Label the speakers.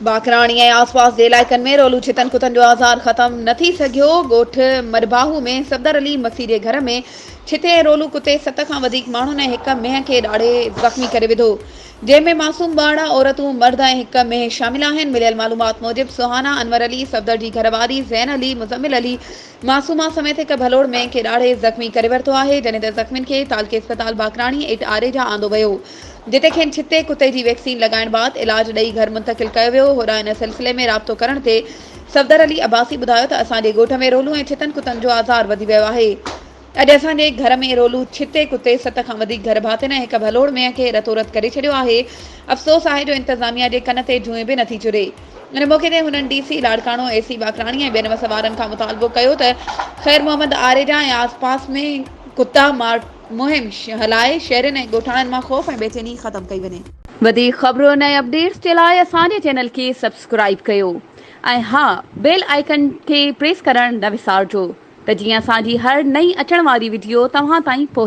Speaker 1: बाकराणी ऐं आसपास जे इलाइक़नि में रोलू छितन कुतन जो आज़ार ख़त्म न थी सघियो। ॻोठ मरबाहू में सफ़दर अली मसीह जे घर में छिते ऐं रोलू कुते 7 खां वधीक माण्हुनि ऐं हिक मेंह खे ॾाढे ज़ख़्मी करे विधो, जंहिंमें मासूम ॿार, औरतूं, मर्द ऐं हिक मेंह शामिल आहिनि। मिलियल मालूमात मूजिब सुहाना, अनवर अली, सफ़दर जी घरवारी ज़ैन अली, मुज़म्मिल अली, मासूमा समेत हिक भलोड़ मेंह खे ॾाढे ज़ख़्मी करे वरितो आहे, जॾहिं त ज़ख़्मियुनि खे तालके अस्पताल बाकराणी एट आरेजा आंदो वियो, जिते खेनि छिते कुते जी वैक्सीन लॻाइण बाद इलाज ॾेई घर मुंतक़िल कयो वियो। होॾां इन सिलसिले में राब्तो करण ते सफ़दर अली अब्बासी ॿुधायो त असांजे ॻोठ में रोलू ऐं छितनि कुतनि जो आज़ार वधी वियो आहे। अॼु असांजे घर में रोलू छिते कुते 7 खां वधीक घर भातियुनि ऐं हिक भलोड़ मेंह खे रतोरत करे छॾियो आहे। अफ़सोस आहे जो इंतज़ामिया जे कन ते जूए बि नथी चुरे। इन मौक़े ते हुननि DC लाड़काणो, AC बाकराणी ऐं ॿियनि वसवारनि खां मुतालबो कयो त ख़ैर मोहम्मद आरेजा ऐं आसपास में कुता मुहिम हलाए शहरनि ऐं ॻोठाणनि मां ख़ौफ़ ऐं बेचैनी ख़त्म कई वञे। वधीक ख़बरुनि ऐं अपडेट्स जे लाइ असांजे चैनल खे सब्सक्राइब कयो ऐं हा, बेल आइकन खे प्रेस करणु न विसारिजो त जीअं असांजी हर नई अचण वारी वीडियो तव्हां ताईं पहुचे।